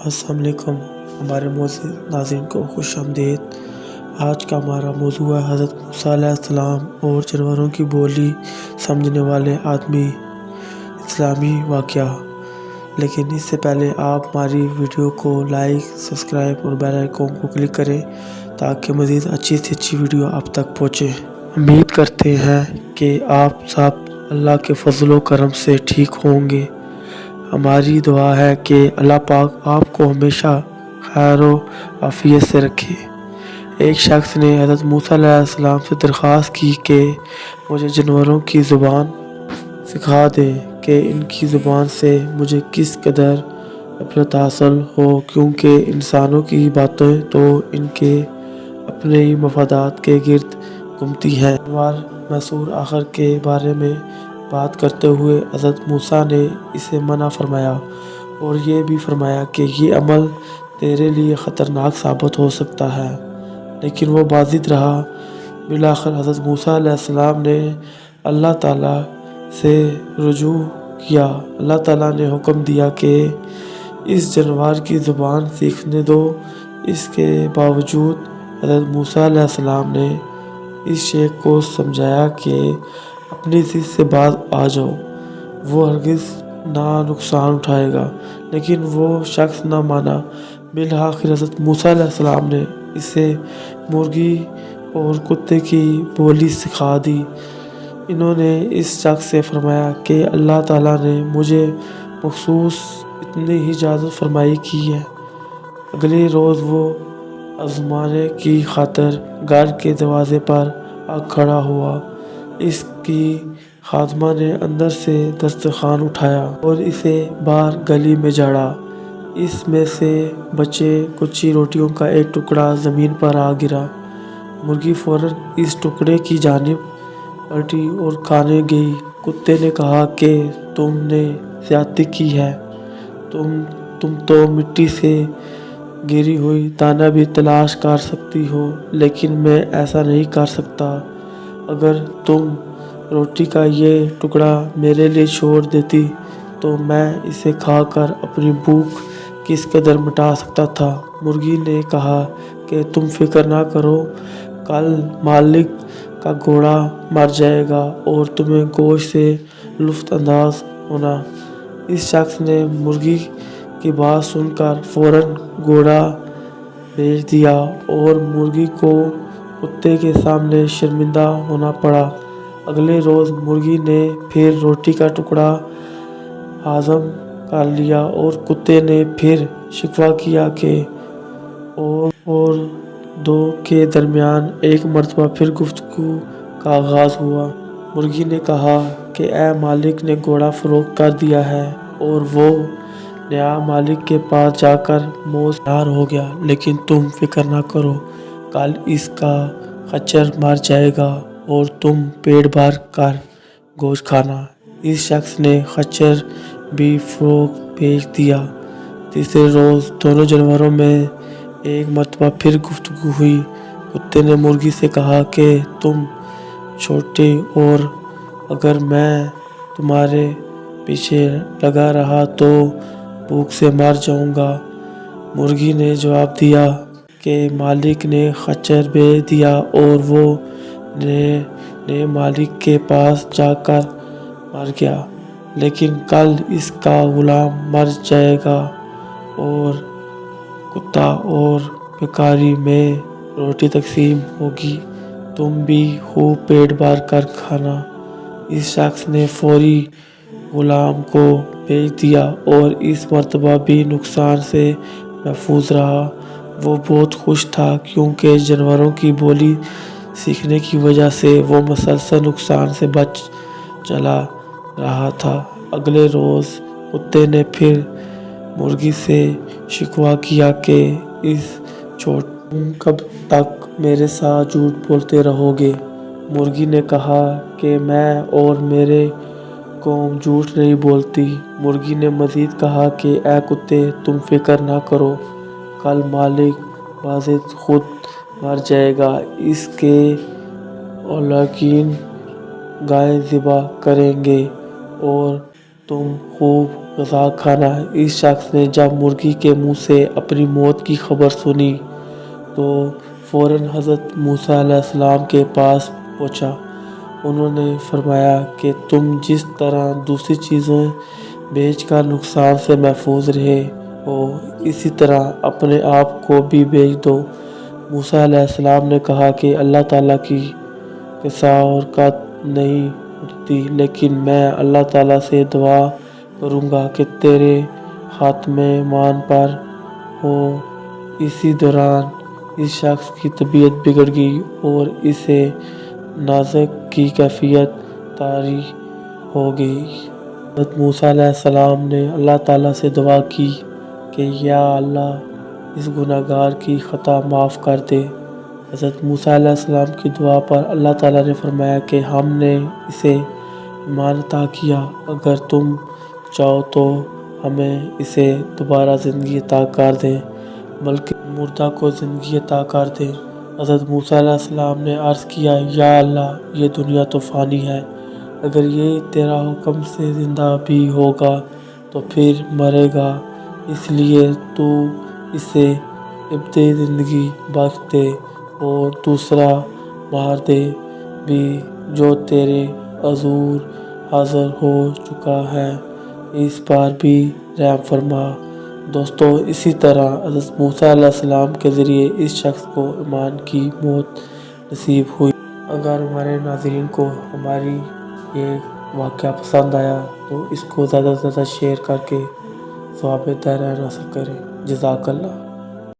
अस्सलाम वालेकुम। हमारे मोअज़्ज़िज़ नाज़रीन को खुश आमदीद। आज का हमारा मौज़ू है हज़रत मूसा अलैहिस्सलाम और जानवरों की बोली समझने वाले आदमी, इस्लामी वाक़या। लेकिन इससे पहले आप हमारी वीडियो को लाइक, सब्सक्राइब और बेल आइकन को क्लिक करें ताकि मज़ीद अच्छी से अच्छी वीडियो आप तक पहुँचे। उम्मीद करते हैं कि आप सब अल्लाह के फज़ल व करम से ठीक होंगे। हमारी दुआ है कि अल्लाह पाक आपको हमेशा खैर व आफ़ियत से रखे। एक शख्स ने हज़रत मूसा अलैहिस्सलाम से दरख्वास्त की कि मुझे जानवरों की ज़ुबान सिखा दे कि इनकी ज़ुबान से मुझे किस कदर इबरत हासिल हो, क्योंकि इंसानों की बातें तो इनके अपने ही मफादात के गिर्द घूमती हैं। जानवर मैसूर आखिर के बारे में बात करते हुए हज़रत मूसा ने इसे मना फरमाया और ये भी फरमाया कि ये अमल तेरे लिए ख़तरनाक साबित हो सकता है, लेकिन वो बाज़िद रहा। बिलाखिर हज़रत मूसा अलैहिस्सलाम ने अल्लाह ताला से रुजू किया। अल्लाह ताला ने हुक्म दिया कि इस जानवर की ज़ुबान सीखने दो। इसके बावजूद हज़रत मूसा अलैहिस्सलाम ने इस शेख को समझाया कि अपनी ज़िद से बाज आ जाओ, वो हरगिज़ ना नुकसान उठाएगा, लेकिन वो शख्स ना माना। बिलाखिर हज़रत मूसा अलैहिस्सलाम ने इसे मुर्गी और कुत्ते की बोली सिखा दी। इन्होंने इस शख्स से फरमाया कि अल्लाह ताला ने मुझे मखसूस इतनी ही इजाज़त फरमाई की है। अगले रोज़ वो आज़माने की खातिर घर के दरवाज़े पर आ खड़ा हुआ। इसकी खादमा ने अंदर से दस्तरखान उठाया और इसे बाहर गली में झाड़ा। इसमें से बचे कुछ रोटियों का एक टुकड़ा ज़मीन पर आ गिरा। मुर्गी फ़ौरन इस टुकड़े की जानिब पलटी और खाने गई। कुत्ते ने कहा कि तुमने ज़्यादती की है, तुम तो मिट्टी से गिरी हुई दाना भी तलाश कर सकती हो, लेकिन मैं ऐसा नहीं कर सकता। अगर तुम रोटी का ये टुकड़ा मेरे लिए छोड़ देती तो मैं इसे खाकर अपनी भूख किस कदर मिटा सकता था। मुर्गी ने कहा कि तुम फिक्र ना करो, कल मालिक का घोड़ा मर जाएगा और तुम्हें गोश्त से लुत्फ़ अंदाज़ होना। इस शख्स ने मुर्गी की बात सुनकर फ़ौरन घोड़ा बेच दिया और मुर्गी को कुत्ते के सामने शर्मिंदा होना पड़ा। अगले रोज़ मुर्गी ने फिर रोटी का टुकड़ा हज़म कर लिया और कुत्ते ने फिर शिकवा किया कि और दो के दरमियान एक मरतबा फिर गुफ्तगू का आगाज़ हुआ। मुर्गी ने कहा कि ए मालिक ने घोड़ा फ़रोख्त कर दिया है और वो नया मालिक के पास जाकर मौजदार हो गया, लेकिन तुम फिक्र ना करो, कल इसका खच्चर मर जाएगा और तुम पेट भर कर गोश्त खाना। इस शख्स ने खच्चर भी फ़रोख्त बेच दिया। तीसरे रोज़ दोनों जानवरों में एक मरतबा फिर गुफ्तगू हुई। कुत्ते ने मुर्गी से कहा कि तुम छोटे और अगर मैं तुम्हारे पीछे लगा रहा तो भूख से मर जाऊंगा। मुर्गी ने जवाब दिया कि मालिक ने खच्चर बेच दिया और वो नए मालिक के पास जाकर मर गया, लेकिन कल इसका गुलाम मर जाएगा और कुत्ता और भिखारी में रोटी तकसीम होगी, तुम भी खूब पेट भर कर खाना। इस शख्स ने फौरी गुलाम को बेच दिया और इस मर्तबा भी नुकसान से महफूज रहा। वो बहुत खुश था, क्योंकि जानवरों की बोली सीखने की वजह से वो मुसलसल नुकसान से बच चला रहा था। अगले रोज़ कुत्ते ने फिर मुर्गी से शिकवा किया कि तुम कब तक मेरे साथ झूठ बोलते रहोगे। मुर्गी ने कहा कि मैं और मेरे कौम झूठ नहीं बोलती। मुर्गी ने मज़ीद कहा कि ए कुत्ते, तुम फिक्र ना करो, कल मालिक बाज़िद खुद मर जाएगा, इसके औलाकीन गाय ज़िबा करेंगे और تم خوب غذا کھانا۔ اس شخص نے جب مرغی کے منہ سے اپنی موت کی خبر سنی تو فوراً حضرت موسیٰ علیہ السلام کے پاس پہنچا۔ انہوں نے فرمایا کہ تم جس طرح دوسری چیزیں بیچ کر نقصان سے محفوظ رہے ہو، اسی طرح اپنے آپ کو بھی بیچ دو۔ موسیٰ علیہ السلام نے کہا کہ اللہ تعالیٰ کی قساوت نہیں اٹھتی، لیکن میں اللہ تعالیٰ سے دعا کروں گا کہ تیرے خاتمہ ایمان پر ہو۔ اسی دوران اس شخص کی طبیعت بگڑ گئی اور اسے نزاکت کی کیفیت طاری ہو گئی۔ حضرت موسیٰ علیہ السلام نے اللہ تعالیٰ سے دعا کی کہ یا اللہ، اس گناہ گار کی خطا معاف کر دے۔ حضرت موسیٰ علیہ السلام کی دعا پر اللہ تعالیٰ نے فرمایا کہ ہم نے اسے ایمان عطا کیا، اگر تم چاہو تو ہمیں اسے دوبارہ زندگی عطا کر دیں، بلکہ مردہ کو زندگی عطا کر دیں۔ حضرت موسیٰ علیہ السلام نے عرض کیا یا اللہ، یہ دنیا تو فانی ہے، اگر یہ تیرا حکم سے زندہ بھی ہوگا تو پھر مرے گا، اس لیے تو اسے ابدی زندگی بخش دے اور دوسرا مار دے بھی جو تیرے حضور حاضر ہو چکا ہے، اس پر بھی رحم فرما۔ دوستو، اسی طرح حضرت موسیٰ علیہ السلام کے ذریعے اس شخص کو ایمان کی موت نصیب ہوئی۔ اگر ہمارے ناظرین کو ہماری یہ واقعہ پسند آیا تو اس کو زیادہ سے زیادہ شیئر کر کے ثواب دارین حاصل کریں۔ جزاک اللہ۔